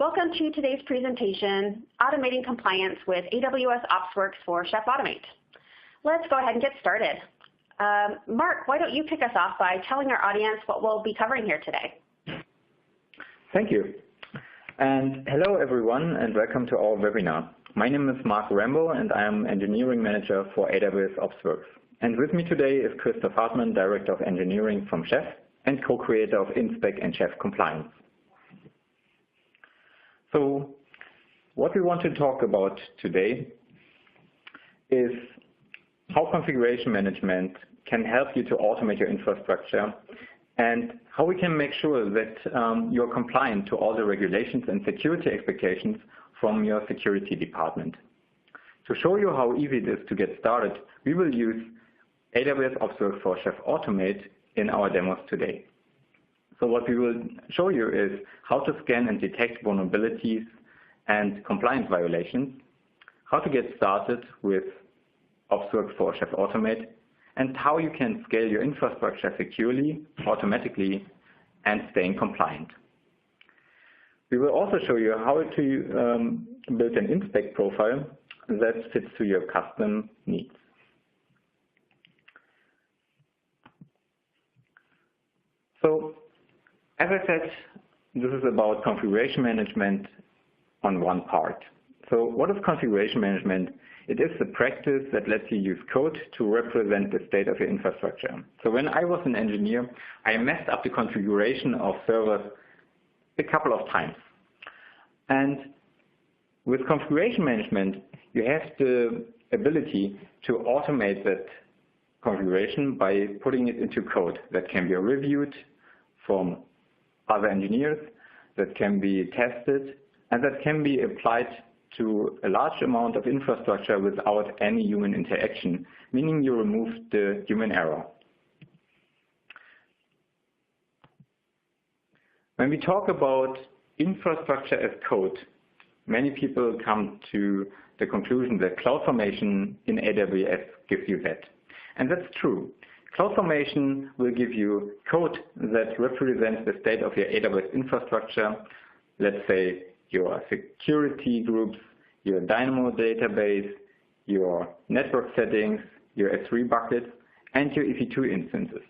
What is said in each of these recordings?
Welcome to today's presentation, Automating Compliance with AWS OpsWorks for Chef Automate. Let's go ahead and get started. Mark, why don't you kick us off by telling our audience what we'll be covering here today? Thank you. And hello, everyone, and welcome to our webinar. My name is Mark Rambo, and I am Engineering Manager for AWS OpsWorks. And with me today is Christoph Hartmann, Director of Engineering from Chef and co-creator of InSpec and Chef Compliance. So what we want to talk about today is how configuration management can help you to automate your infrastructure and how we can make sure that you're compliant to all the regulations and security expectations from your security department. To show you how easy it is to get started, we will use AWS OpsWorks for Chef Automate in our demos today. So what we will show you is how to scan and detect vulnerabilities and compliance violations, how to get started with OpsWorks for Chef Automate, and how you can scale your infrastructure securely, automatically, and staying compliant. We will also show you how to build an InSpec profile that fits to your custom needs. So, as I said, this is about configuration management on one part. So what is configuration management? It is the practice that lets you use code to represent the state of your infrastructure. So when I was an engineer, I messed up the configuration of servers a couple of times. And with configuration management, you have the ability to automate that configuration by putting it into code that can be reviewed from other engineers, that can be tested, and that can be applied to a large amount of infrastructure without any human interaction, meaning you remove the human error. When we talk about infrastructure as code, many people come to the conclusion that CloudFormation in AWS gives you that. And that's true. CloudFormation will give you code that represents the state of your AWS infrastructure, let's say your security groups, your Dynamo database, your network settings, your S3 buckets, and your EC2 instances.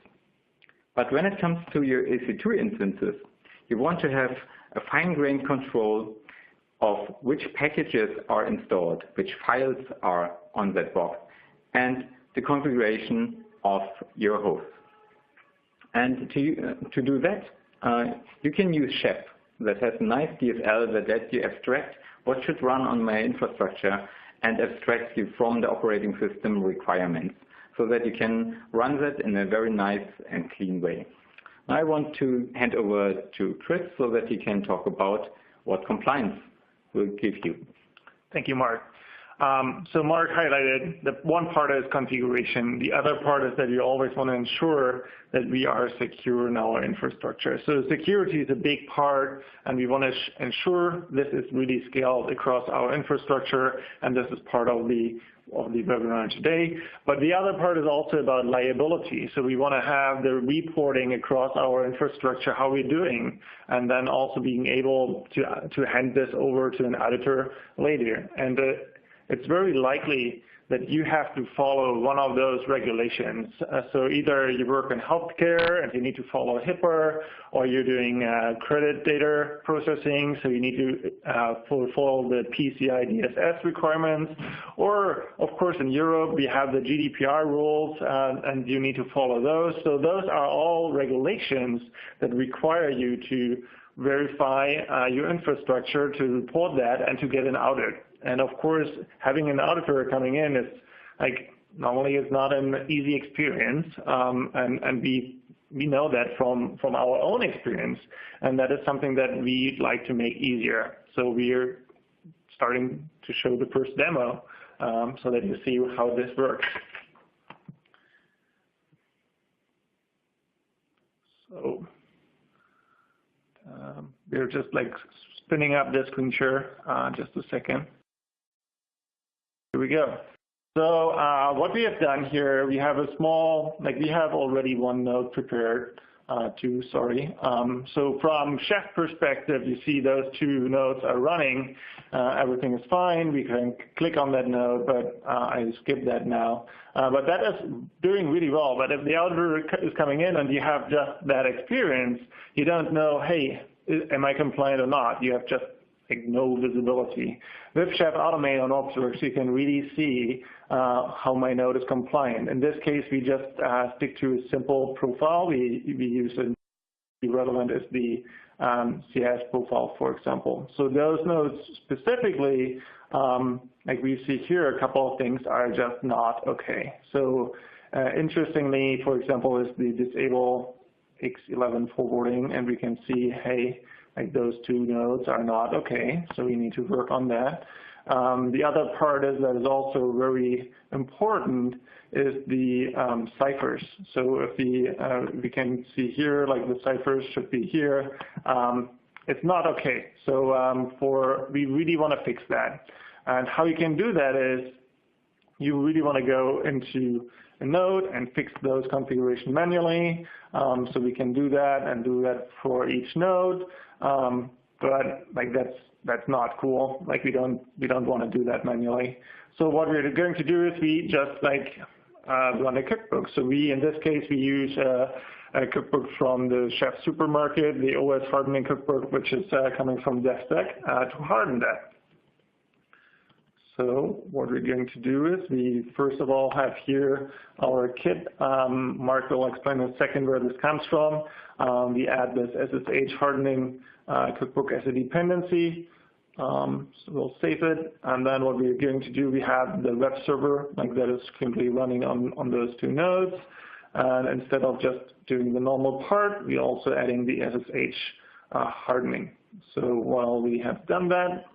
But when it comes to your EC2 instances, you want to have a fine-grained control of which packages are installed, which files are on that box, and the configuration of your host. And to do that, you can use Chef that has a nice DSL that lets you abstract what should run on my infrastructure and abstracts you from the operating system requirements so that you can run that in a very nice and clean way. Now I want to hand over to Chris so that he can talk about what compliance will give you. Thank you, Mark. So Mark highlighted that one part is configuration. The other part is that you always want to ensure that we are secure in our infrastructure. So security is a big part, and we want to ensure this is really scaled across our infrastructure, and this is part of the webinar today. But the other part is also about liability. So we want to have the reporting across our infrastructure, how we're doing, and then also being able to hand this over to an auditor later. And it's very likely that you have to follow one of those regulations. So either you work in healthcare and you need to follow HIPAA, or you're doing credit data processing, so you need to follow the PCI DSS requirements. Or, of course, in Europe, we have the GDPR rules, and you need to follow those. So those are all regulations that require you to verify your infrastructure, to report that, and to get an audit. And of course, having an auditor coming in is normally it's not an easy experience, and we know that from our own experience, and that is something that we'd like to make easier. So we're starting to show the first demo so that you see how this works. So we're just spinning up the screen share, just a second. Here we go. So what we have done here, we have a small, we have already one node prepared two, sorry. So from Chef perspective, you see those two nodes are running. Everything is fine. We can click on that node, but I skip that now. But that is doing really well. But if the auditor is coming in and you have just that experience, you don't know, hey, am I compliant or not? You have just like no visibility. With Chef Automate on OpsWorks, you can really see how my node is compliant. In this case, we just stick to a simple profile. We use the relevant is the CS profile, for example. So those nodes specifically, like we see here, a couple of things are just not okay. So interestingly, for example, is the disable X11 forwarding, and we can see, hey, like those two nodes are not okay, so we need to work on that. The other part is that is also very important is the ciphers. So if we can see here, like the ciphers should be here. It's not okay. So we really want to fix that. And how you can do that is you really want to go into a node and fix those configuration manually. So we can do that and do that for each node. But like that's not cool. Like we don't want to do that manually. So what we're going to do is we just like run a cookbook. So in this case, we use a cookbook from the Chef Supermarket, the OS hardening cookbook, which is coming from DevSpec to harden that. So what we're going to do is we first of all have here our kit. Mark will explain in a second where this comes from. We add this SSH hardening cookbook as a dependency. So we'll save it. And then what we're going to do, we have the web server like that is currently running on those two nodes. And instead of just doing the normal part, we're also adding the SSH hardening. So while we have done that,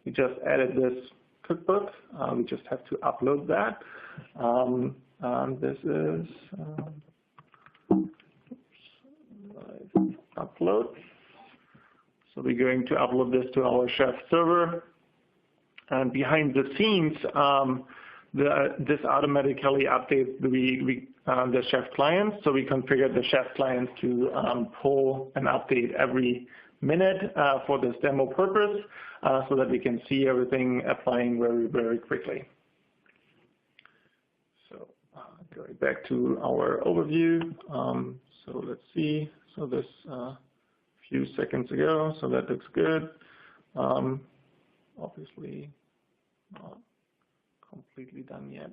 we just added this cookbook. We just have to upload that. And this is upload. So we're going to upload this to our Chef server. And behind the scenes, this automatically updates the Chef clients. So we configure the Chef clients to pull and update every minute for this demo purpose so that we can see everything applying very, very quickly. So going back to our overview. So let's see. So this few seconds ago, so that looks good. Obviously not completely done yet.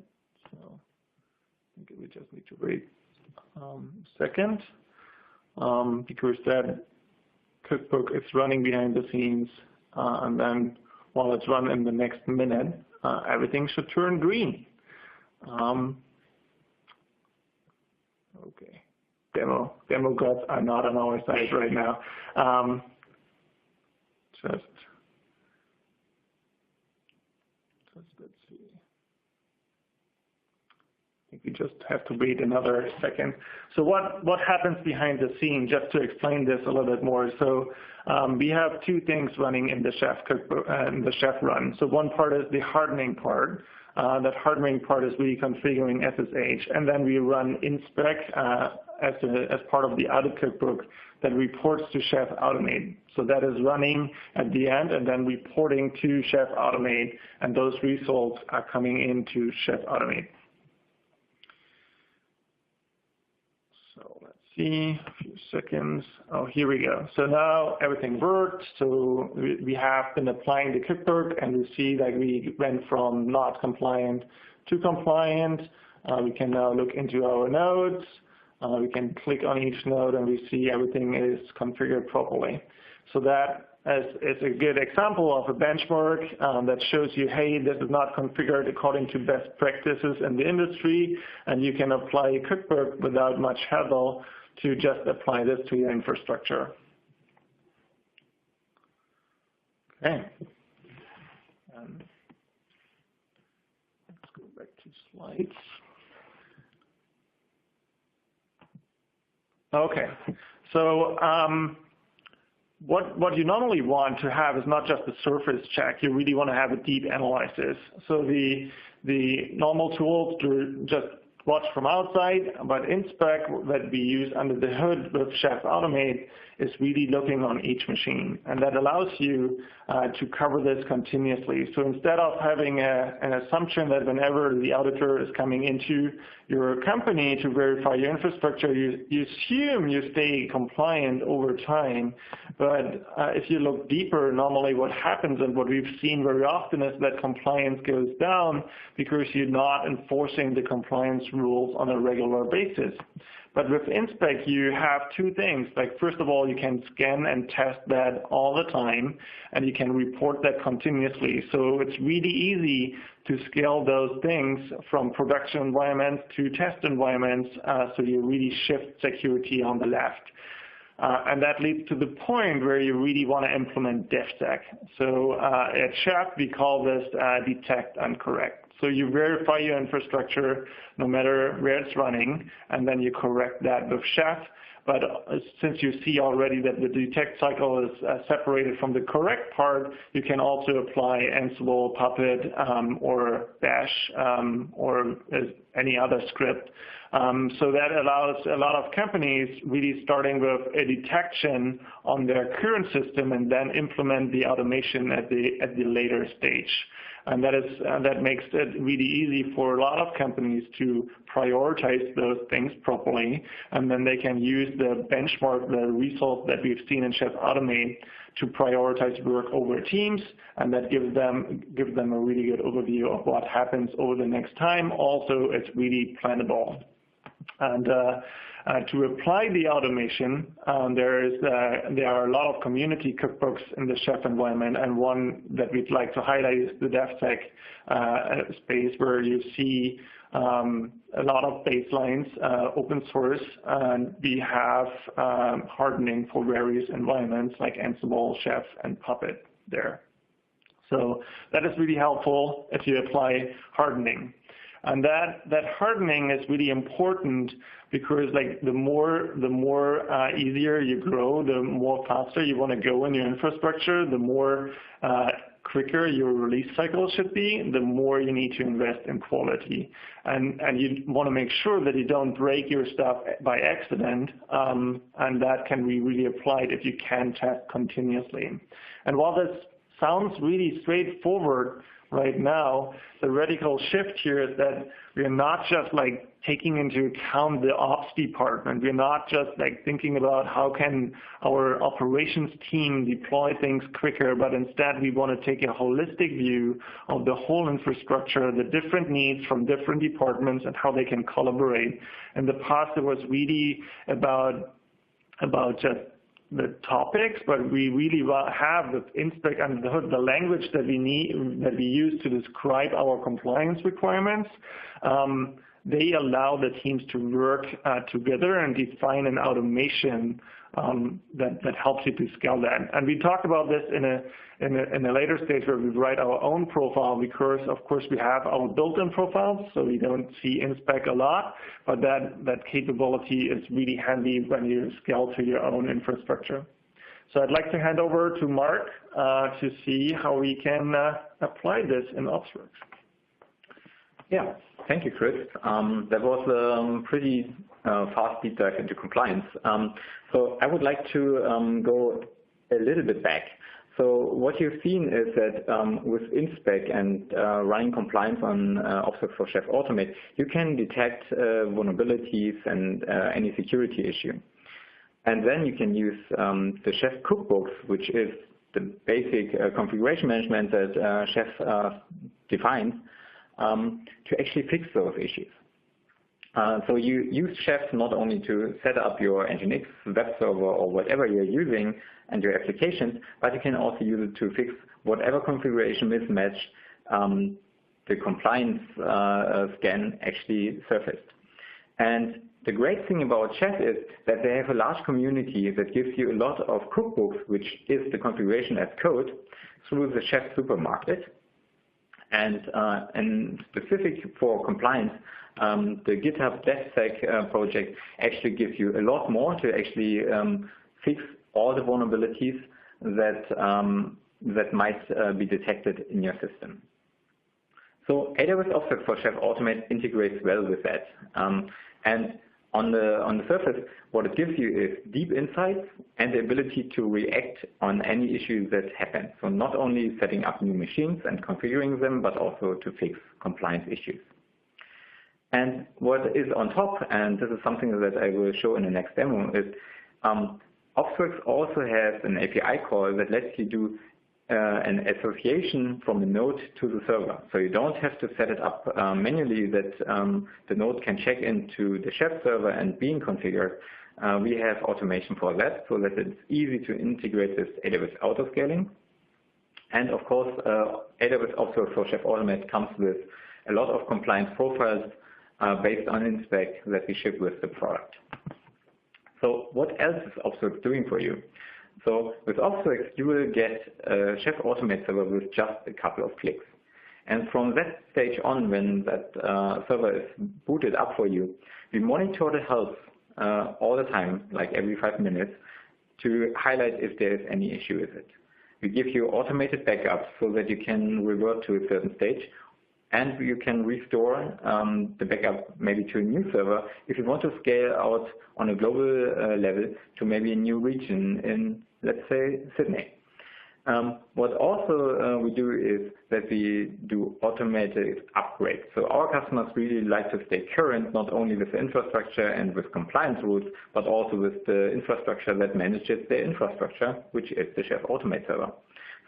So I think we just need to wait a second because that cookbook is running behind the scenes, and then while it's run in the next minute, everything should turn green. Okay, demo gods are not on our side right now. Just let's see. I think we just have to wait another second. So what happens behind the scene, just to explain this a little bit more. So we have two things running in the Chef cookbook, in the Chef run. So one part is the hardening part. That hardening part is really configuring SSH, and then we run InSpec as part of the audit cookbook that reports to Chef Automate. So that is running at the end and then reporting to Chef Automate, and those results are coming into Chef Automate. So let's see, a few seconds. Oh, here we go. So now everything worked. So we have been applying the cookbook, and we see that we went from not compliant to compliant. We can now look into our nodes. We can click on each node, and we see everything is configured properly. So that is a good example of a benchmark that shows you, hey, this is not configured according to best practices in the industry, and you can apply a cookbook without much hassle to just apply this to your infrastructure. Okay. Let's go back to slides. Okay, so what you normally want to have is not just a surface check. You really want to have a deep analysis. So the normal tools to just watch from outside, but InSpec that we use under the hood with Chef Automate is really looking on each machine. And that allows you to cover this continuously. So instead of having an assumption that whenever the auditor is coming into your company to verify your infrastructure, you assume you stay compliant over time. But if you look deeper, normally what happens and what we've seen very often is that compliance goes down because you're not enforcing the compliance rules on a regular basis. But with InSpec, you have two things. Like, first of all, you can scan and test that all the time, and you can report that continuously. So it's really easy to scale those things from production environments to test environments, so you really shift security on the left. And that leads to the point where you really want to implement DevSec. So at Chef, we call this detect and correct. So you verify your infrastructure no matter where it's running, and then you correct that with Chef. But since you see already that the detect cycle is separated from the correct part, you can also apply Ansible, Puppet, or Bash, or any other script. So that allows a lot of companies really starting with a detection on their current system and then implement the automation at the later stage. And that makes it really easy for a lot of companies to prioritize those things properly, and then they can use the benchmark, the result that we've seen in Chef Automate to prioritize work over teams, and that gives them a really good overview of what happens over the next time. Also, it's really plannable. And to apply the automation, there are a lot of community cookbooks in the Chef environment, and one that we'd like to highlight is the DevSec space, where you see a lot of baselines, open source, and we have hardening for various environments like Ansible, Chef, and Puppet there. So that is really helpful if you apply hardening. And that hardening is really important because, like, the more easier you grow, the more faster you want to go in your infrastructure, the more quicker your release cycle should be, the more you need to invest in quality. And you want to make sure that you don't break your stuff by accident, and that can be really applied if you can test continuously. And while this sounds really straightforward right now, the radical shift here is that we're not just like taking into account the ops department. We're not just like thinking about how can our operations team deploy things quicker, but instead we want to take a holistic view of the whole infrastructure, the different needs from different departments and how they can collaborate. In the past, it was really about just the topics, but we really have with InSpec under the hood the language that we use to describe our compliance requirements. They allow the teams to work together and define an automation that helps you to scale that. And we talk about this in a later stage where we write our own profile, because of course we have our built-in profiles, so we don't see InSpec a lot, but that capability is really handy when you scale to your own infrastructure. So I'd like to hand over to Mark to see how we can apply this in OpsWorks. Yeah, thank you, Chris. That was a pretty fast deep dive into compliance. So I would like to go a little bit back. So what you've seen is that with InSpec and running compliance on OpsWorks for Chef Automate, you can detect vulnerabilities and any security issue. And then you can use the Chef cookbooks, which is the basic configuration management that Chef defines, to actually fix those issues. So you use Chef not only to set up your Nginx web server or whatever you're using and your applications, but you can also use it to fix whatever configuration mismatch the compliance scan actually surfaced. And the great thing about Chef is that they have a large community that gives you a lot of cookbooks, which is the configuration as code, through the Chef supermarket. And specific for compliance, the GitHub DevSec project actually gives you a lot more to actually fix all the vulnerabilities that might be detected in your system. So AWS OpsWorks for Chef Automate integrates well with that. And on the surface, what it gives you is deep insights and the ability to react on any issues that happen. So not only setting up new machines and configuring them, but also to fix compliance issues. And what is on top, and this is something that I will show in the next demo, is OpsWorks also has an API call that lets you do an association from the node to the server. So you don't have to set it up manually that the node can check into the Chef server and being configured. We have automation for that so that it's easy to integrate this AWS autoscaling. And of course, AWS OpsWorks for Chef Automate comes with a lot of compliance profiles based on InSpec that we ship with the product. So what else is OpsWorks doing for you? So with OpsWorks, you will get a Chef Automate server with just a couple of clicks. And from that stage on, when that server is booted up for you, we monitor the health all the time, like every 5 minutes, to highlight if there is any issue with it. We give you automated backups so that you can revert to a certain stage, and you can restore the backup maybe to a new server if you want to scale out on a global level to maybe a new region in, let's say, Sydney. What also we do is that we do automated upgrades. So our customers really like to stay current, not only with the infrastructure and with compliance rules, but also with the infrastructure that manages their infrastructure, which is the Chef Automate server.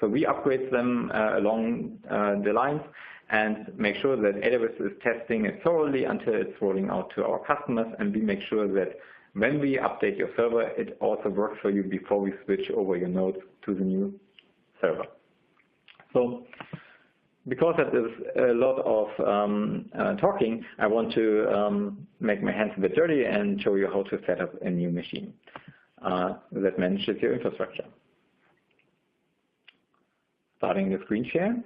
So we upgrade them along the lines and make sure that AWS is testing it thoroughly until it's rolling out to our customers, and we make sure that when we update your server, it also works for you before we switch over your nodes to the new server. So because that is a lot of talking, I want to make my hands a bit dirty and show you how to set up a new machine that manages your infrastructure. Starting the screen share.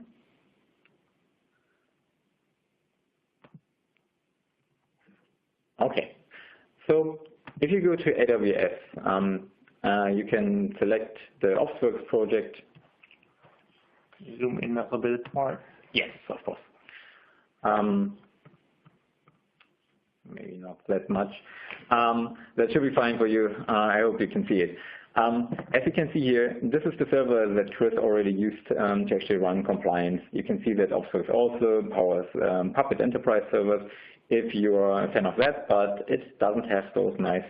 Okay, so if you go to AWS, you can select the OpsWorks project. Zoom in a little bit more. Yes, of course. Maybe not that much. That should be fine for you. I hope you can see it. As you can see here, this is the server that Chris already used to actually run compliance. You can see that OpsWorks also powers Puppet Enterprise servers if you are a fan of that, but it doesn't have those nice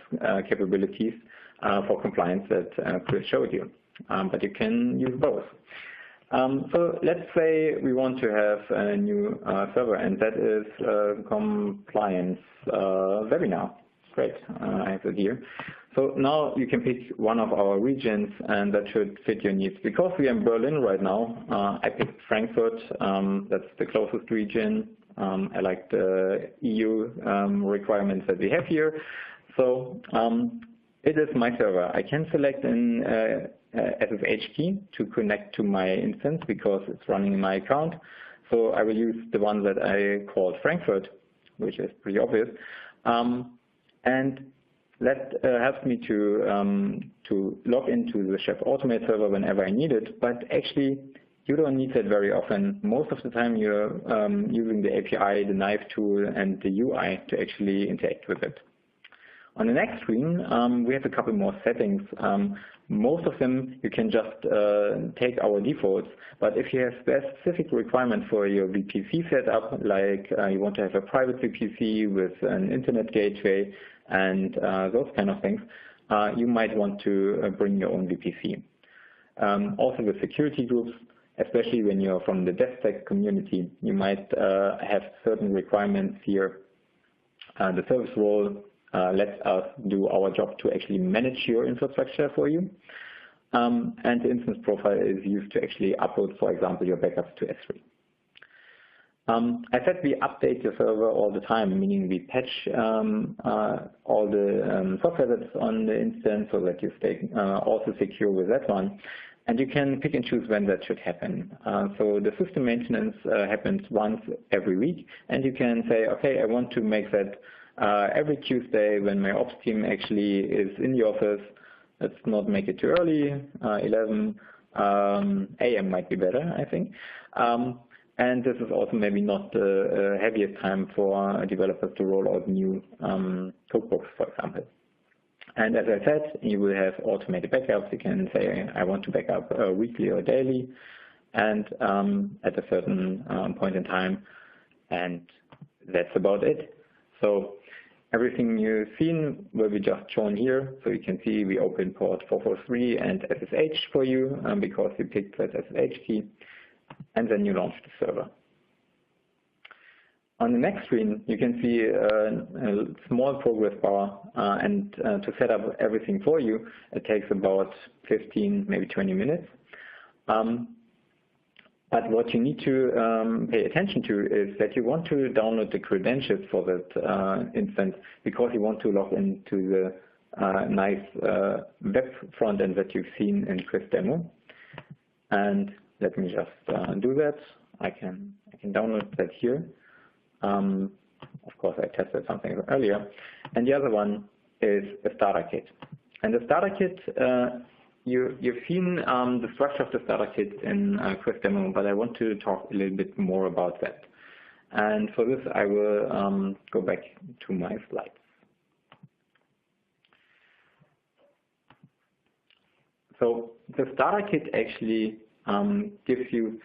capabilities for compliance that Chris showed you. But you can use both. So let's say we want to have a new server, and that is compliance webinar. Great, I have it here. So now you can pick one of our regions, and that should fit your needs. Because we are in Berlin right now, I picked Frankfurt. That's the closest region. I like the EU requirements that we have here. So it is my server. I can select an SSH key to connect to my instance because it's running in my account. So I will use the one that I called Frankfurt, which is pretty obvious. And that helps me to log into the Chef Automate server whenever I need it. But actually, you don't need that very often. Most of the time, you're using the API, the knife tool, and the UI to actually interact with it. On the next screen, we have a couple more settings. Most of them you can just take our defaults, but if you have specific requirements for your VPC setup, like you want to have a private VPC with an internet gateway and those kind of things, you might want to bring your own VPC. Also with security groups, especially when you're from the DevSec community, you might have certain requirements here. The service role lets us do our job to actually manage your infrastructure for you. And the instance profile is used to actually upload, for example, your backups to S3. I said we update your server all the time, meaning we patch all the software that's on the instance so that you stay also secure with that one. And you can pick and choose when that should happen. So the system maintenance happens once every week, and you can say, okay, I want to make that every Tuesday when my ops team actually is in the office. Let's not make it too early, 11 a.m. might be better, I think. And this is also maybe not the heaviest time for developers to roll out new codebooks, for example. And as I said, you will have automated backups. You can say, I want to back up weekly or daily, and at a certain point in time, and that's about it. So everything you've seen will be just shown here. So you can see we open port 443 and SSH for you because you picked that SSH key, and then you launch the server. On the next screen, you can see a small progress bar, and to set up everything for you, it takes about 15, maybe 20 minutes. But what you need to pay attention to is that you want to download the credentials for that instance because you want to log into the nice web front end that you've seen in Chris' demo. And let me just do that. I can download that here. Of course, I tested something earlier. And the other one is a starter kit. And the starter kit, you've seen the structure of the starter kit in Chris' demo, but I want to talk a little bit more about that. And for this, I will go back to my slides. So the starter kit actually gives you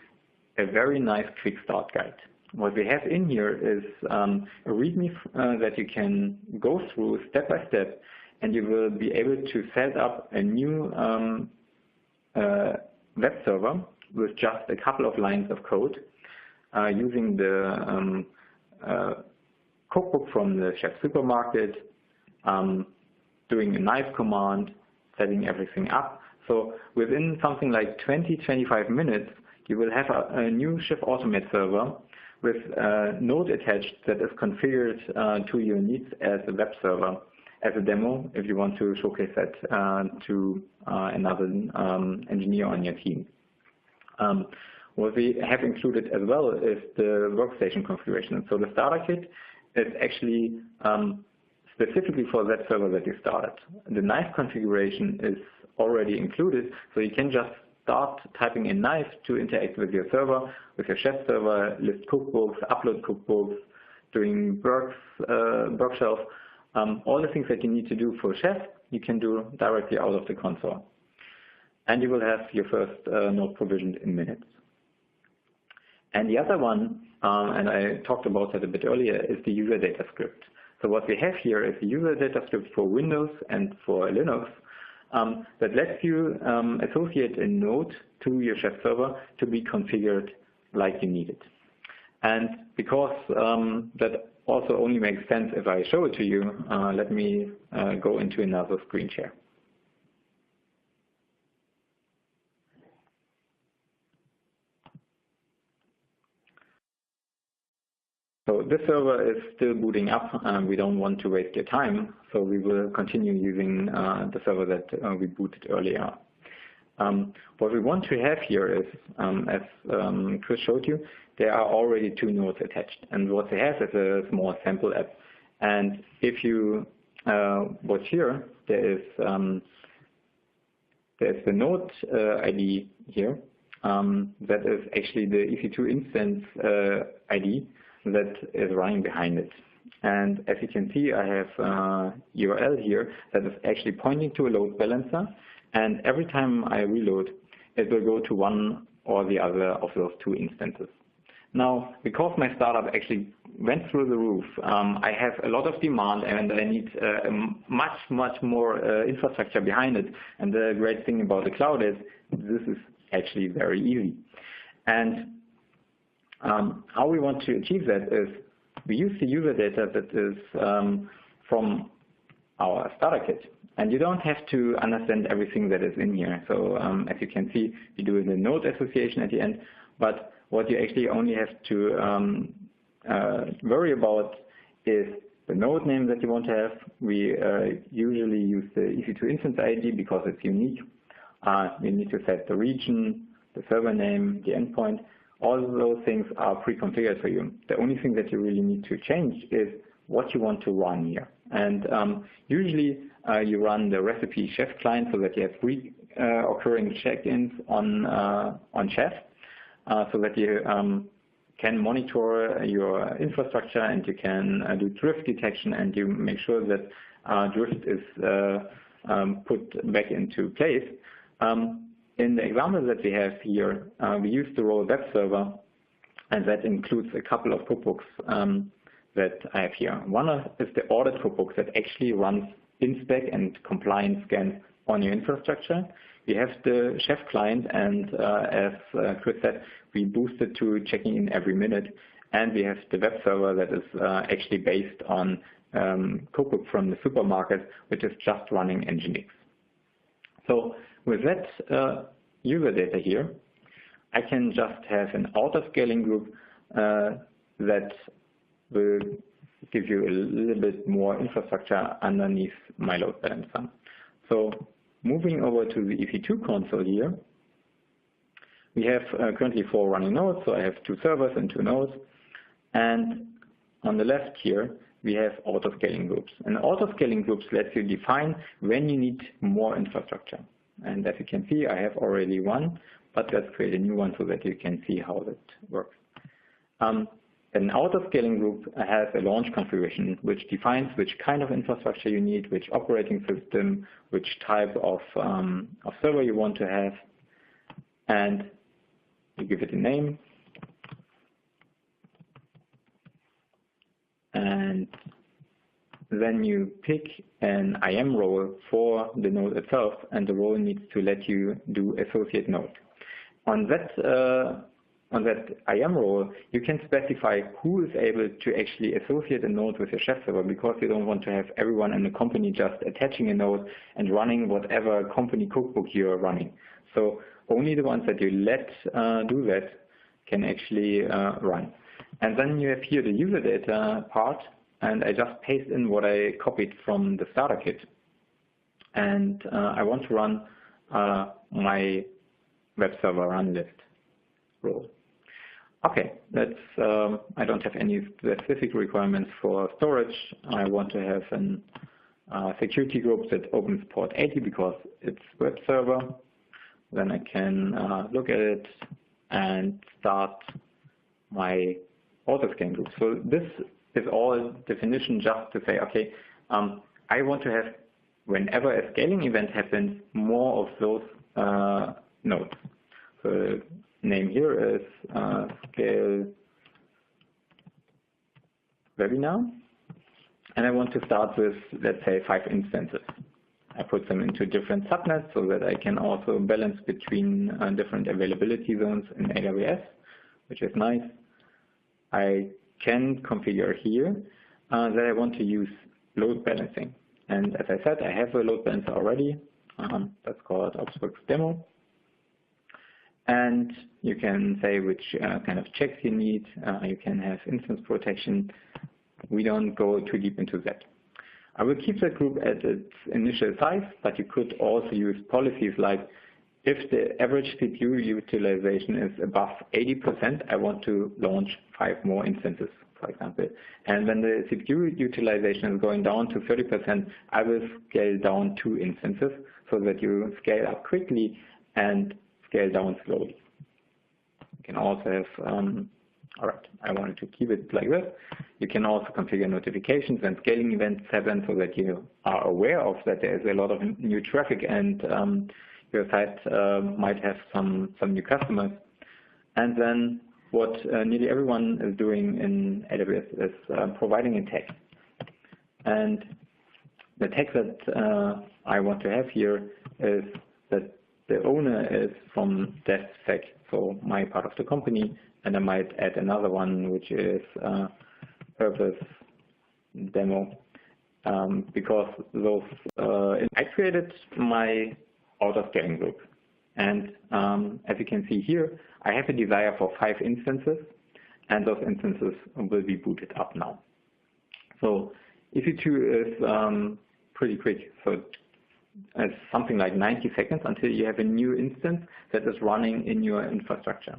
a very nice quick start guide. What we have in here is a README that you can go through step by step, and you will be able to set up a new web server with just a couple of lines of code using the cookbook from the Chef Supermarket, doing a knife command, setting everything up. So within something like 20-25 minutes, you will have a new Chef Automate server with a node attached that is configured to your needs as a web server, as a demo, if you want to showcase that to another engineer on your team. What we have included as well is the workstation configuration. So the starter kit is actually specifically for that server that you started. The knife configuration is already included, so you can just start typing in knife to interact with your server, with your Chef server, list cookbooks, upload cookbooks, doing work shelf. All the things that you need to do for Chef, you can do directly out of the console. And you will have your first node provisioned in minutes. And the other one, and I talked about that a bit earlier, is the user data script. So what we have here is the user data script for Windows and for Linux that lets you associate a node to your Chef server to be configured like you need it. And because that also only makes sense if I show it to you, let me go into another screen share. So this server is still booting up. We don't want to waste your time, so we will continue using the server that we booted earlier. What we want to have here is, as Chris showed you, there are already two nodes attached. And what they have is a small sample app. And if you watch here, there is the node ID here. That is actually the EC2 instance ID that is running behind it. And as you can see, I have URL here that is actually pointing to a load balancer. And every time I reload, it will go to one or the other of those two instances. Now, because my startup actually went through the roof, I have a lot of demand and I need much more infrastructure behind it. And the great thing about the cloud is this is actually very easy. And how we want to achieve that is we use the user data that is from our starter kit. And you don't have to understand everything that is in here. So as you can see, we do the node association at the end. But what you actually only have to worry about is the node name that you want to have. We usually use the EC2 instance ID because it's unique. We need to set the region, the server name, the endpoint. All of those things are pre-configured for you. The only thing that you really need to change is what you want to run here. And usually you run the recipe Chef client so that you have recurring check-ins on Chef, so that you can monitor your infrastructure, and you can do drift detection, and you make sure that drift is put back into place. In the example that we have here, we use the role web server, and that includes a couple of cookbooks that I have here. One is the audit cookbook that actually runs InSpec and compliance scans on your infrastructure. We have the Chef client, and as Chris said, we boost it to checking in every minute. And we have the web server that is actually based on cookbook from the supermarket, which is just running Nginx. So with that user data here, I can just have an auto-scaling group that will give you a little bit more infrastructure underneath my load balancer. So moving over to the EC2 console here, we have currently 4 running nodes, so I have 2 servers and 2 nodes. And on the left here, we have auto-scaling groups. And auto-scaling groups lets you define when you need more infrastructure. And as you can see, I have already one, but let's create a new one so that you can see how that works. An auto-scaling group has a launch configuration, which defines which kind of infrastructure you need, which operating system, which type of server you want to have, and you give it a name. And then you pick an IAM role for the node itself, and the role needs to let you do associate node. On that IAM role, you can specify who is able to actually associate a node with your Chef server, because you don't want to have everyone in the company just attaching a node and running whatever company cookbook you're running. So only the ones that you let do that can actually run. And then you have here the user data part, and I just paste in what I copied from the starter kit. And I want to run my web server run list role. Okay, that's, I don't have any specific requirements for storage. I want to have a security group that opens port 80 because it's web server. Then I can look at it and start my auto-scan group. So this is all definition just to say, okay, I want to have, whenever a scaling event happens, more of those nodes. So name here is scale webinar, and I want to start with, let's say, 5 instances. I put them into different subnets so that I can also balance between different availability zones in AWS, which is nice. I can configure here that I want to use load balancing. And as I said, I have a load balancer already. That's called OpsWorks demo. And you can say which kind of checks you need. You can have instance protection. We don't go too deep into that. I will keep that group at its initial size, but you could also use policies like, if the average CPU utilization is above 80%, I want to launch 5 more instances, for example. And when the CPU utilization is going down to 30%, I will scale down 2 instances so that you scale up quickly and scale down slowly. You can also have, all right, I wanted to keep it like this. You can also configure notifications and scaling events happen so that you are aware of that there is a lot of new traffic and your site might have some new customers. And then what nearly everyone is doing in AWS is providing a tag. And the tag that I want to have here is that the owner is from DevSec, so my part of the company, and I might add another one, which is purpose demo, because those, I created my auto-scaling group. And as you can see here, I have a desire for 5 instances, and those instances will be booted up now. So EC2 is pretty quick. So it's something like 90 seconds until you have a new instance that is running in your infrastructure.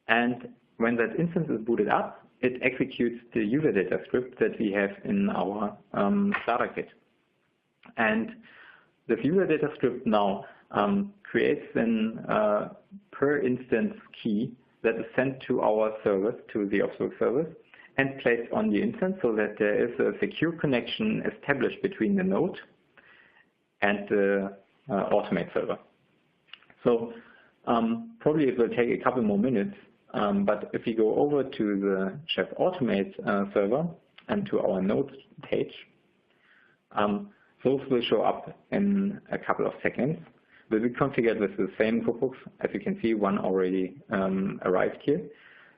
And when that instance is booted up, it executes the user data script that we have in our starter kit. And the user data script now creates an per instance key that is sent to our service, to the OpsWorks service, and placed on the instance so that there is a secure connection established between the node and the Automate server. So probably it will take a couple more minutes, but if you go over to the Chef Automate server and to our node page, those will show up in a couple of seconds. Will be configured with the same cookbooks. As you can see, one already arrived here.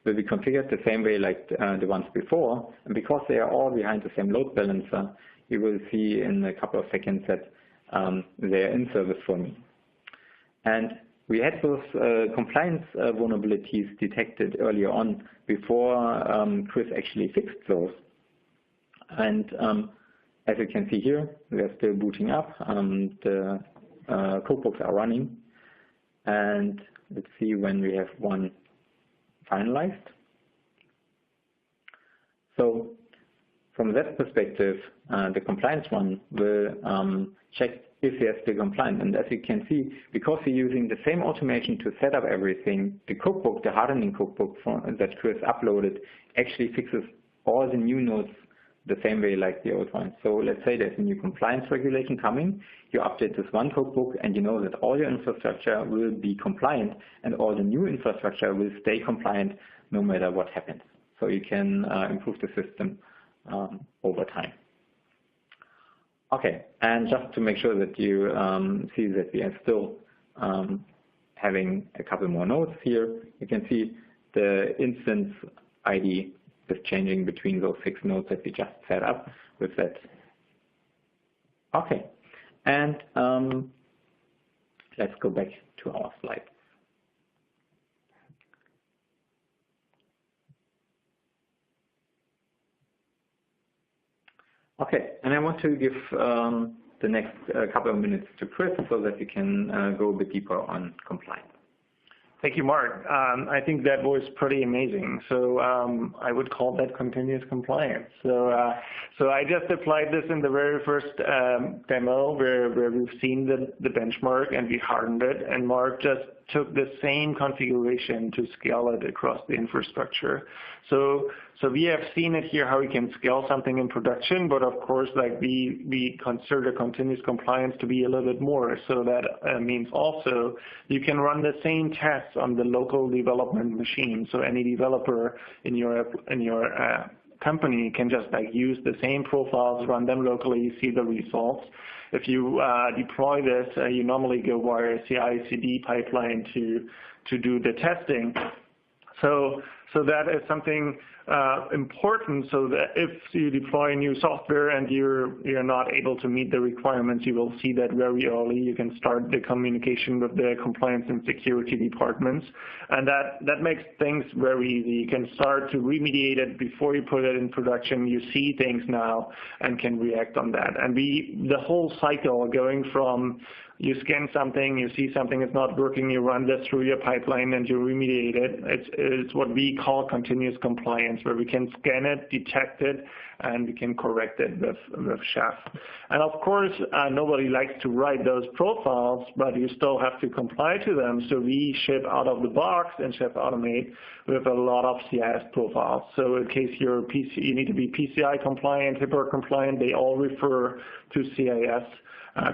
Will be configured the same way like the ones before, and because they are all behind the same load balancer, you will see in a couple of seconds that they are in service for me. And we had those compliance vulnerabilities detected earlier on before Chris actually fixed those. And as you can see here, we are still booting up. The cookbooks are running. And let's see when we have one finalized. So from that perspective, the compliance one will check if they are still compliant. And as you can see, because we're using the same automation to set up everything, the cookbook, the hardening cookbook that Chris uploaded, actually fixes all the new nodes the same way like the old one. So let's say there's a new compliance regulation coming, you update this one cookbook and you know that all your infrastructure will be compliant and all the new infrastructure will stay compliant no matter what happens. So you can improve the system over time. Okay, and just to make sure that you see that we are still having a couple more nodes here, you can see the instance ID is changing between those 6 nodes that we just set up with that. Okay, and let's go back to our slide. Okay, and I want to give the next couple of minutes to Chris so that we can go a bit deeper on compliance. Thank you, Mark. I think that was pretty amazing. So I would call that continuous compliance. So I just applied this in the very first demo where we've seen the benchmark and we hardened it, and Mark just took the same configuration to scale it across the infrastructure. So we have seen it here how we can scale something in production, but of course, like we consider continuous compliance to be a little bit more. So that means also you can run the same tests on the local development machine. So any developer in your company can just like use the same profiles, run them locally, see the results. If you deploy this, you normally go via a CI/CD pipeline to do the testing. So that is something important, so that if you deploy new software and you're not able to meet the requirements, you will see that very early. You can start the communication with the compliance and security departments, and that makes things very easy. You can start to remediate it before you put it in production. You see things now and can react on that. And the whole cycle going from you scan something, you see something is not working, you run this through your pipeline and you remediate it. It's what we call continuous compliance, where we can scan it, detect it, and we can correct it with Chef. And of course, nobody likes to write those profiles, but you still have to comply to them. So we ship out of the box in Chef Automate with a lot of CIS profiles. So in case you need to be PCI compliant, HIPAA compliant, they all refer to CIS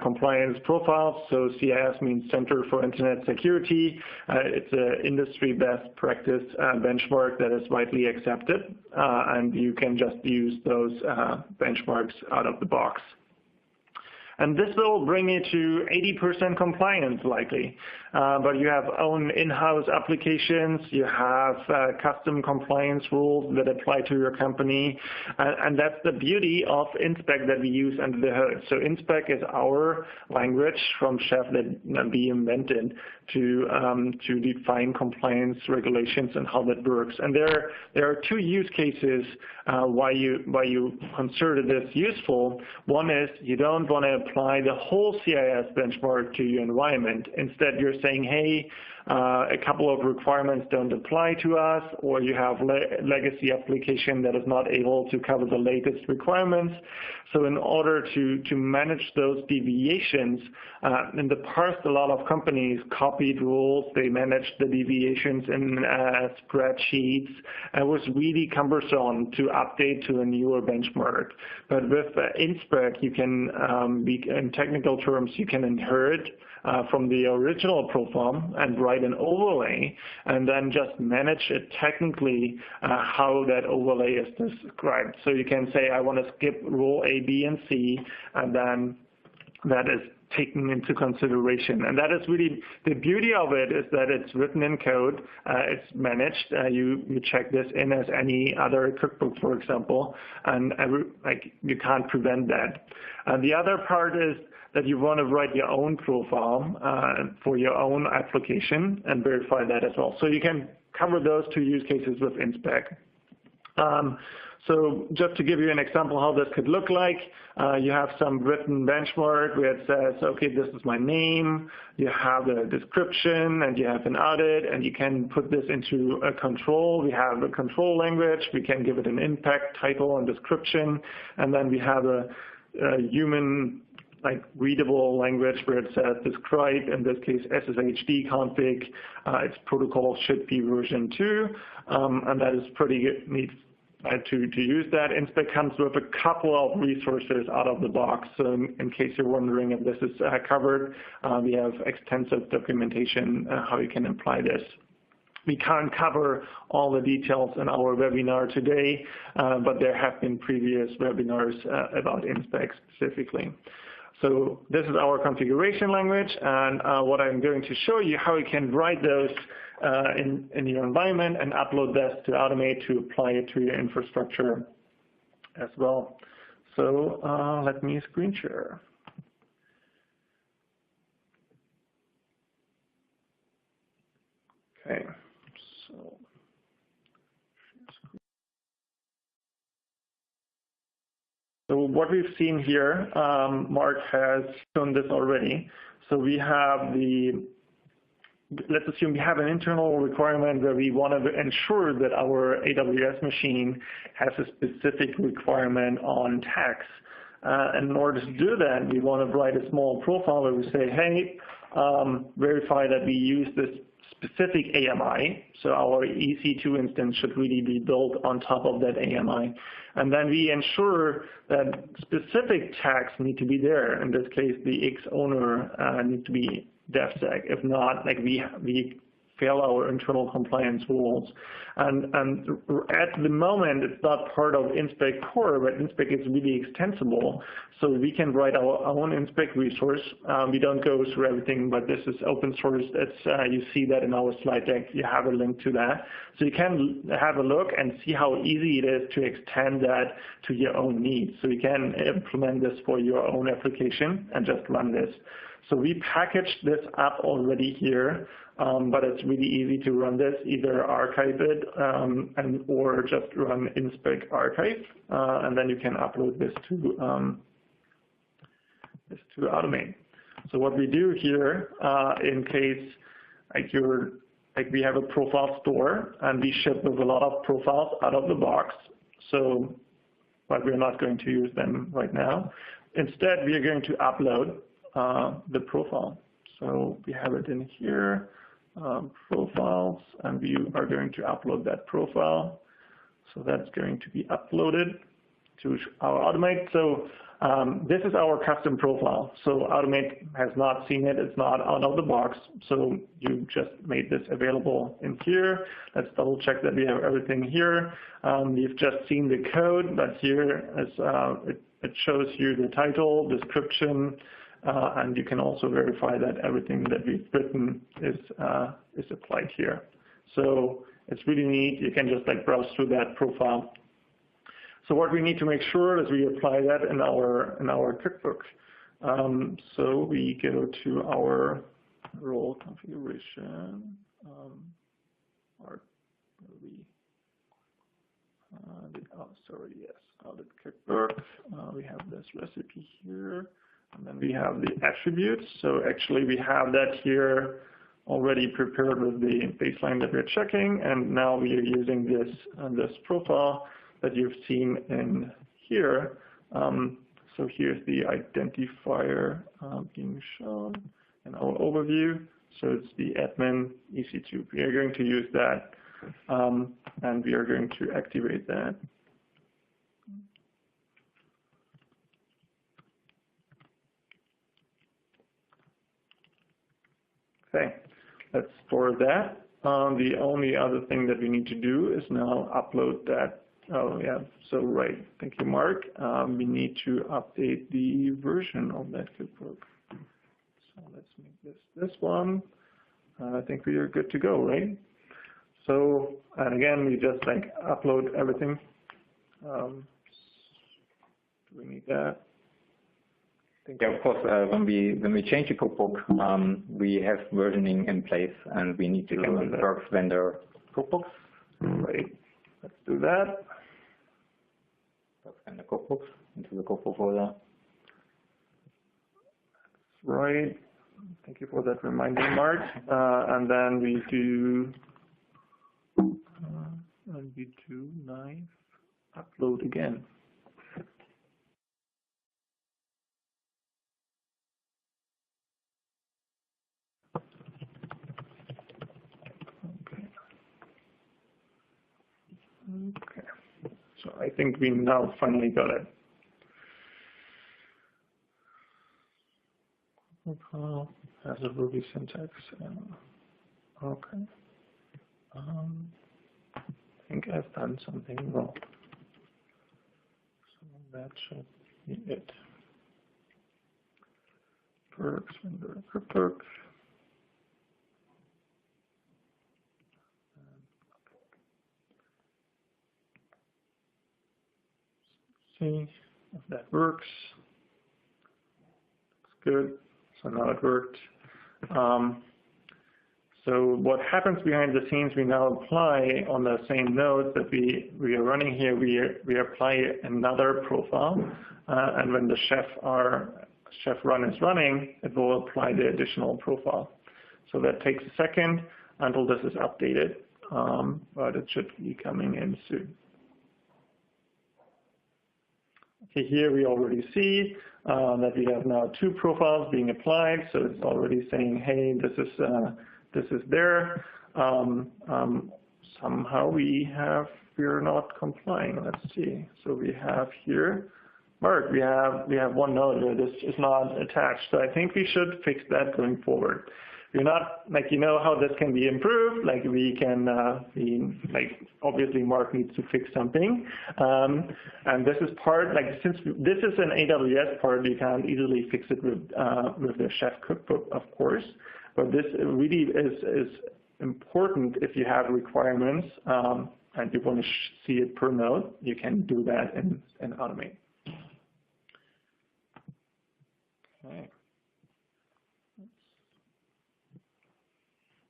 compliance profiles. So CIS means Center for Internet Security. It's an industry best practice benchmark that is widely accepted, and you can just use those benchmarks out of the box. And this will bring you to 80% compliance likely. But you have own in-house applications, you have custom compliance rules that apply to your company, and that's the beauty of InSpec that we use under the hood. So InSpec is our language from Chef that we invented to define compliance regulations and how that works. And there are 2 use cases why you consider this useful. One is you don't want to apply the whole CIS benchmark to your environment. Instead, you're saying, hey, a couple of requirements don't apply to us, or you have legacy application that is not able to cover the latest requirements. So in order to manage those deviations, in the past, a lot of companies copied rules. They managed the deviations in spreadsheets. It was really cumbersome to update to a newer benchmark. But with InSpec, you can, in technical terms, you can inherit from the original profile and write an overlay, and then just manage it technically how that overlay is described. So you can say, I want to skip rule A, B, and C, and then that is taken into consideration. And that is really, the beauty of it is that it's written in code, it's managed, you check this in as any other cookbook, for example, and you can't prevent that. The other part is that you want to write your own profile for your own application and verify that as well. So you can cover those two use cases with InSpec. So just to give you an example how this could look like, you have some written benchmark where it says, okay, this is my name, you have a description, and you have an audit, and you can put this into a control. We have a control language, we can give it an impact title and description, and then we have a human readable language where it says describe, in this case SSHD config, its protocol should be version 2, and that is pretty neat to use that. InSpec comes with a couple of resources out of the box. So in case you're wondering if this is covered, we have extensive documentation how you can apply this. We can't cover all the details in our webinar today, but there have been previous webinars about InSpec specifically. So this is our configuration language, and what I'm going to show you how you can write those in your environment and upload this to Automate to apply it to your infrastructure as well. So let me screen share. Okay, so what we've seen here, Mark has shown this already. So we have let's assume we have an internal requirement where we want to ensure that our AWS machine has a specific requirement on tags. And in order to do that, we want to write a small profile where we say, hey, verify that we use this specific AMI. So our EC2 instance should really be built on top of that AMI. And then we ensure that specific tags need to be there. In this case, the X owner need to be DevSec. If not, we fail our internal compliance rules. And at the moment, it's not part of InSpec core, but InSpec is really extensible. So we can write our own InSpec resource. We don't go through everything, but this is open source. You see that in our slide deck. You have a link to that. So you can have a look and see how easy it is to extend that to your own needs. So you can implement this for your own application and just run this. So we packaged this up already here, but it's really easy to run this, either archive it or just run InSpec archive, and then you can upload this to Automate. So what we do here, in case we have a profile store and we ship with a lot of profiles out of the box, but we're not going to use them right now. Instead, we are going to upload the profile. So we have it in here, profiles, and we are going to upload that profile. So that's going to be uploaded to our Automate. So this is our custom profile. So Automate has not seen it. It's not out of the box. So you just made this available in here. Let's double check that we have everything here. You've just seen the code that's here. It shows you the title, description, and you can also verify that everything that we've written is applied here. So it's really neat. You can just browse through that profile. So what we need to make sure is we apply that in our cookbook. So we go to our role configuration. Audit cookbook. We have this recipe here. And then we have the attributes. So actually we have that here already prepared with the baseline that we're checking, and now we are using this profile that you've seen in here. So here's the identifier being shown in our overview. So it's the admin EC2. We are going to use that, and we are going to activate that. Okay, let's store that. The only other thing that we need to do is now upload that. Oh yeah, so right. Thank you, Mark. We need to update the version of that cookbook. So let's make this one. I think we are good to go, right? So, and again, we just like upload everything. Do we need that? Yeah, of course. When we change the cookbook, we have versioning in place, and we need to work vendor cookbooks. Right. Let's do that. Work vendor cookbooks into the cookbook folder. Right. Thank you for that reminder, Mark. And then we do knife upload again. Okay. So I think we now finally got it. Has a Ruby syntax. Okay. I think I've done something wrong. So that should be it. Perks, vendor perks. See if that works. Looks good. So now it worked. So what happens behind the scenes, we now apply on the same node that we are running here, we apply another profile. And when the chef run is running, it will apply the additional profile. So that takes a second until this is updated, but it should be coming in soon. Okay, here we already see that we have now two profiles being applied, so it's already saying, hey, this is there. Somehow we're not complying. Let's see. So we have here, Mark, we have one node where this is not attached. So I think we should fix that going forward. We're not, like, you know how this can be improved, like we can, obviously Mark needs to fix something. And this is part, like, since this is an AWS part, you can't easily fix it with the Chef cookbook, of course. But this really is important if you have requirements and you want to see it per node, you can do that and automate. Okay.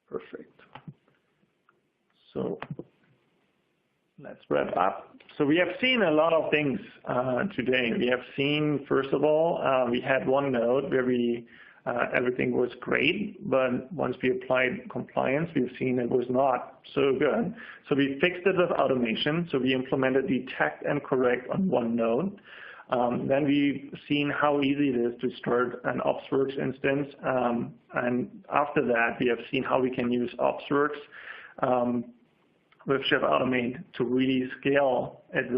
Perfect. So let's wrap up. So we have seen a lot of things today. We have seen, first of all, we had one node where everything was great, but once we applied compliance, we've seen it was not so good. So we fixed it with automation. So we implemented detect and correct on one node. Then we've seen how easy it is to start an OpsWorks instance. And after that, we have seen how we can use OpsWorks with Chef Automate to really scale it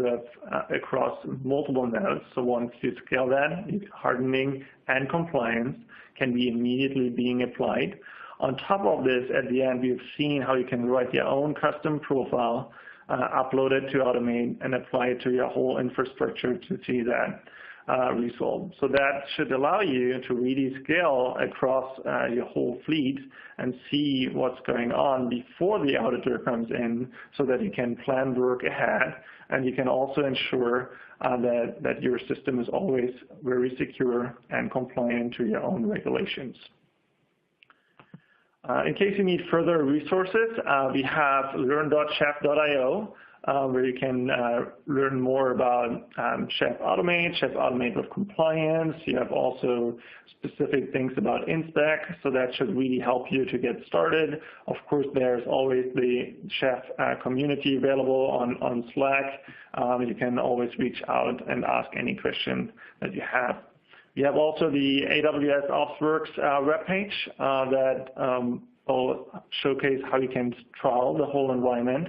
across multiple nodes. So once you scale that, hardening and compliance can be immediately being applied. On top of this, at the end, we've seen how you can write your own custom profile, upload it to Automate, and apply it to your whole infrastructure to see that result. So that should allow you to really scale across your whole fleet and see what's going on before the auditor comes in so that you can plan work ahead, and you can also ensure that your system is always very secure and compliant to your own regulations. In case you need further resources, we have learn.chef.io. where you can learn more about Chef Automate, Chef Automate with compliance. You have also specific things about InSpec, so that should really help you to get started. Of course, there's always the Chef community available on Slack. You can always reach out and ask any question that you have. You have also the AWS OpsWorks webpage that will showcase how you can trial the whole environment.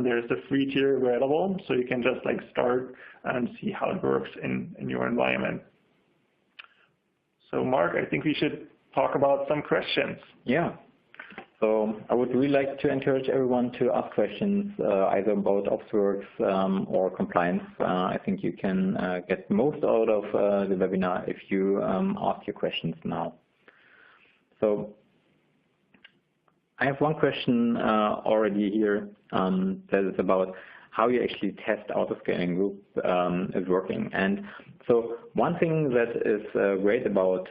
There's the free tier available, so you can just start and see how it works in your environment. So Mark, I think we should talk about some questions. Yeah. So I would really like to encourage everyone to ask questions either about OpsWorks or compliance. I think you can get most out of the webinar if you ask your questions now. So I have one question already here that is about how you actually test autoscaling group is working. And so one thing that is great about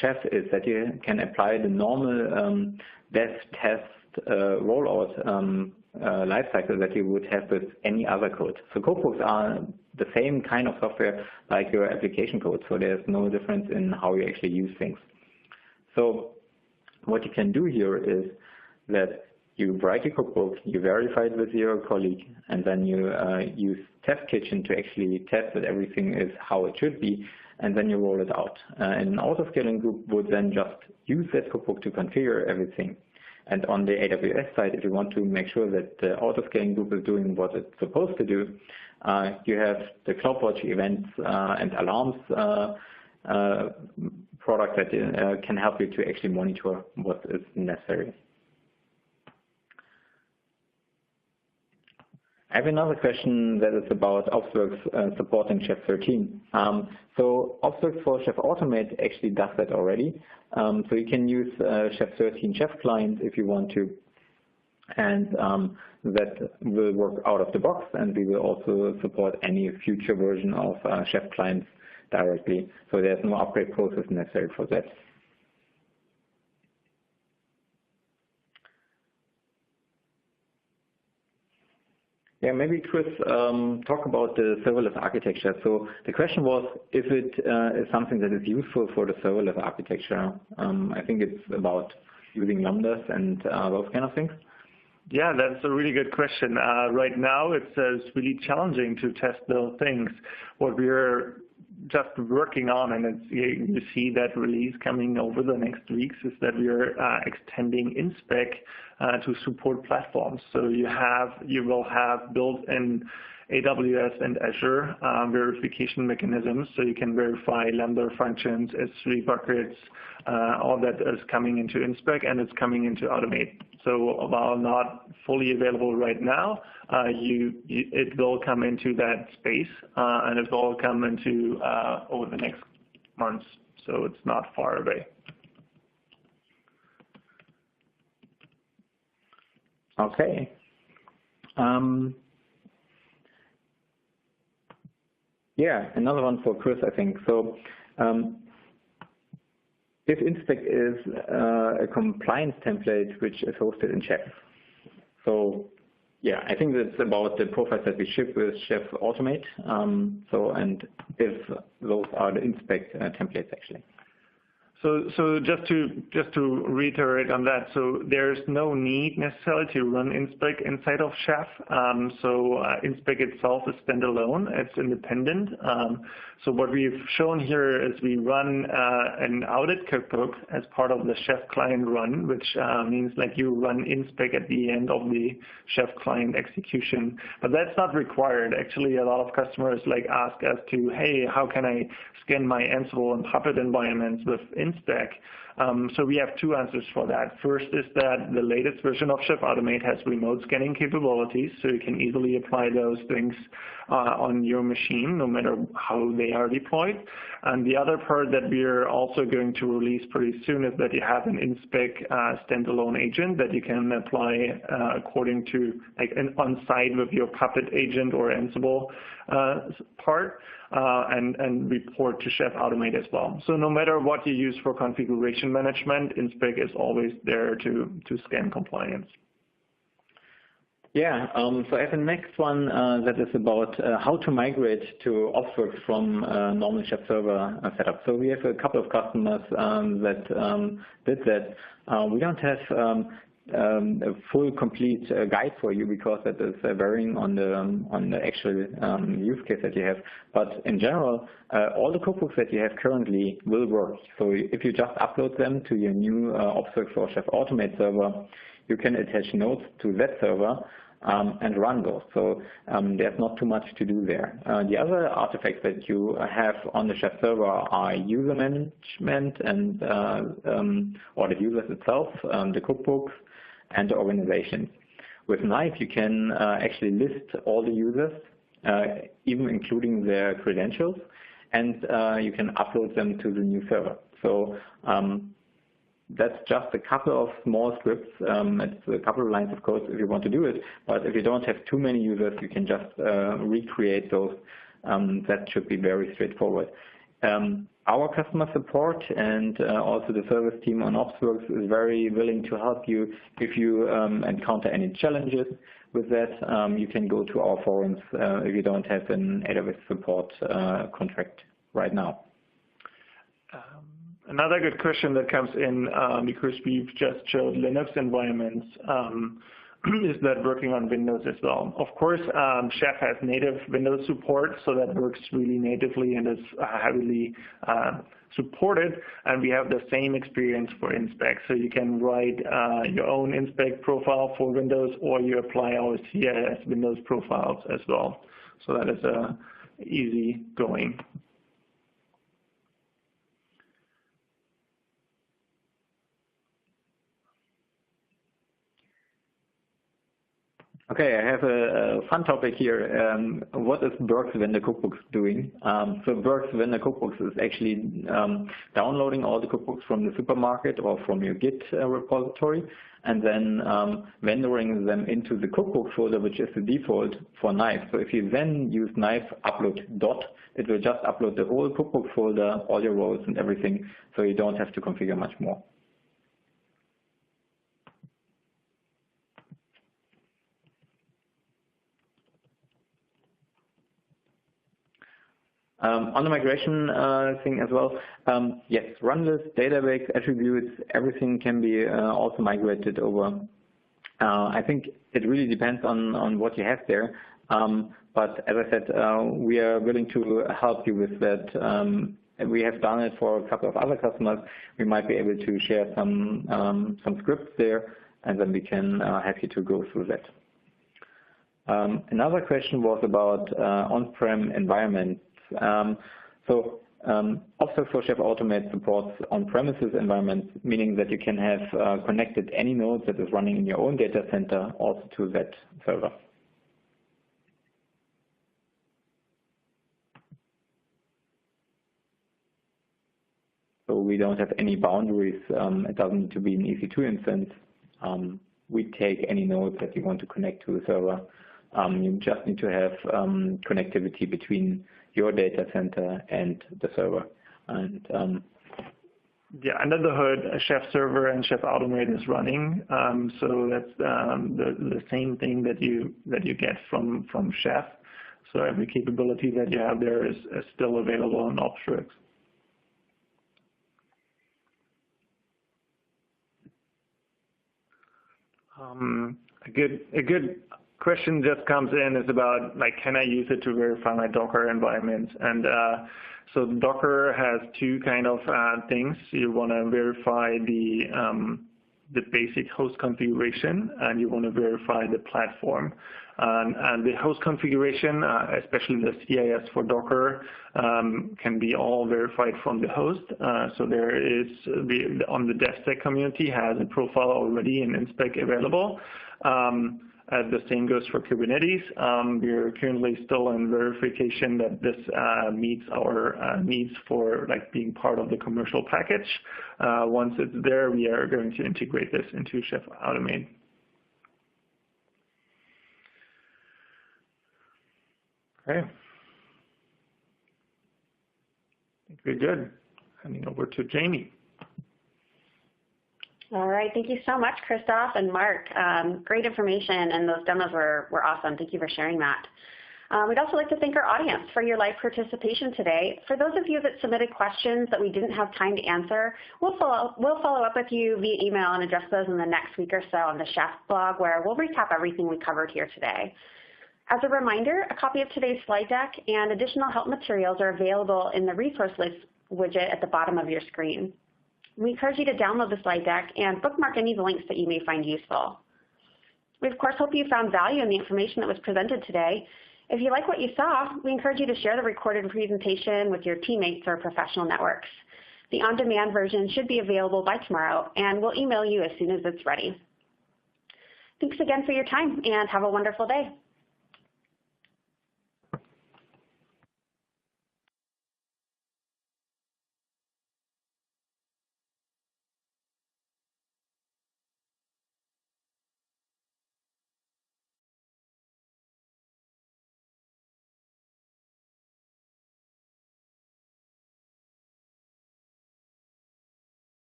Chef is that you can apply the normal dev test rollout lifecycle that you would have with any other code. So codebooks are the same kind of software like your application code, so there's no difference in how you actually use things. So what you can do here is that you write your cookbook, you verify it with your colleague, and then you use Test Kitchen to actually test that everything is how it should be, and then you roll it out. And an autoscaling group would then just use that cookbook to configure everything. And on the AWS side, if you want to make sure that the autoscaling group is doing what it's supposed to do, you have the CloudWatch events and alarms product that can help you to actually monitor what is necessary. I have another question that is about OpsWorks supporting Chef 13. So OpsWorks for Chef Automate actually does that already. So you can use Chef 13 Chef Client if you want to, and that will work out of the box, and we will also support any future version of Chef Clients directly. So there's no upgrade process necessary for that. Yeah, maybe Chris, talk about the serverless architecture. So the question was if it is something that is useful for the serverless architecture. I think it's about using lambdas and those kind of things. Yeah, that's a really good question. Right now, it's really challenging to test those things. What we're just working on, and you see that release coming over the next weeks, is that we are extending InSpec to support platforms. So you will have built-in AWS and Azure verification mechanisms, so you can verify Lambda functions, S3 buckets, all that is coming into InSpec, and it's coming into Automate. So while not fully available right now, it will come into that space, and it will come into over the next months, so it's not far away. Okay. Yeah, another one for Chris, I think. So if InSpec is a compliance template which is hosted in Chef. So yeah, I think that's about the profiles that we ship with Chef Automate. And if those are the InSpec templates actually. So just to reiterate on that, so there's no need necessarily to run InSpec inside of Chef. So InSpec itself is standalone; it's independent. So what we've shown here is we run an audit cookbook as part of the Chef client run, which means like you run InSpec at the end of the Chef client execution. But that's not required. Actually, a lot of customers ask us to, hey, how can I scan my Ansible and Puppet environments with InSpec? So we have two answers for that. First is that the latest version of Chef Automate has remote scanning capabilities, so you can easily apply those things on your machine, no matter how they are deployed. And the other part that we're also going to release pretty soon is that you have an InSpec standalone agent that you can apply according to on-site with your Puppet agent or Ansible part, and report to Chef Automate as well. So no matter what you use for configuration management, InSpec is always there to scan compliance. Yeah, so I have the next one that is about how to migrate to OpsWorks from normal Chef server setup. So we have a couple of customers that did that. We don't have a full complete guide for you because that is varying on the actual use case that you have. But in general, all the cookbooks that you have currently will work. So if you just upload them to your new OpsWorks for Chef Automate server, you can attach nodes to that server and run those. So there's not too much to do there. The other artifacts that you have on the Chef server are user management and or the users itself, the cookbooks, and the organization. With Knife, you can actually list all the users, even including their credentials, and you can upload them to the new server. So that's just a couple of small scripts. It's a couple of lines of code if you want to do it. But if you don't have too many users, you can just recreate those. That should be very straightforward. Our customer support and also the service team on OpsWorks is very willing to help you. If you encounter any challenges with that, you can go to our forums if you don't have an AWS support contract right now. Another good question that comes in, because we've just showed Linux environments, is that working on Windows as well? Of course, Chef has native Windows support, so that works really natively and is heavily supported. And we have the same experience for InSpec. So you can write your own InSpec profile for Windows, or you apply our CIS Windows profiles as well. So that is easy going. Okay, I have a fun topic here. What is Burke's Vendor Cookbooks doing? So Burke's Vendor Cookbooks is actually downloading all the cookbooks from the supermarket or from your Git repository, and then vendoring them into the cookbook folder, which is the default for Knife. So if you then use Knife upload dot, it will just upload the whole cookbook folder, all your rows and everything, so you don't have to configure much more. On the migration thing as well, yes, run list, database, attributes, everything can be also migrated over. I think it really depends on what you have there. But as I said, we are willing to help you with that. And we have done it for a couple of other customers. We might be able to share some scripts there, and then we can have you to go through that. Another question was about on-prem environments. So OpsWorks for Chef Automate supports on-premises environments, meaning that you can have connected any node that is running in your own data center also to that server. So we don't have any boundaries. It doesn't need to be an EC2 instance. We take any nodes that you want to connect to the server. You just need to have connectivity between your data center and the server. And yeah, under the hood, a Chef server and Chef Automate is running. So that's the same thing that you get from Chef. So every capability that you have there is still available on OpsWorks. A good question just comes in is about, like, can I use it to verify my Docker environment? And so Docker has two kind of things. You want to verify the basic host configuration, and you want to verify the platform. And the host configuration, especially the CIS for Docker, can be all verified from the host. So there is, on the DevSec community has a profile already in InSpec available. The same goes for Kubernetes. We're currently still in verification that this meets our needs for like being part of the commercial package. Once it's there, we are going to integrate this into Chef Automate. Okay. I think we're good. Handing over to Jamie. All right, thank you so much, Christoph and Mark. Great information, and those demos were awesome. Thank you for sharing that. We'd also like to thank our audience for your live participation today. For those of you that submitted questions that we didn't have time to answer, we'll follow up with you via email and address those in the next week or so on the Chef blog, where we'll recap everything we covered here today. As a reminder, a copy of today's slide deck and additional help materials are available in the resource list widget at the bottom of your screen. We encourage you to download the slide deck and bookmark any of the links that you may find useful. We, of course, hope you found value in the information that was presented today. If you like what you saw, we encourage you to share the recorded presentation with your teammates or professional networks. The on-demand version should be available by tomorrow, and we'll email you as soon as it's ready. Thanks again for your time, and have a wonderful day.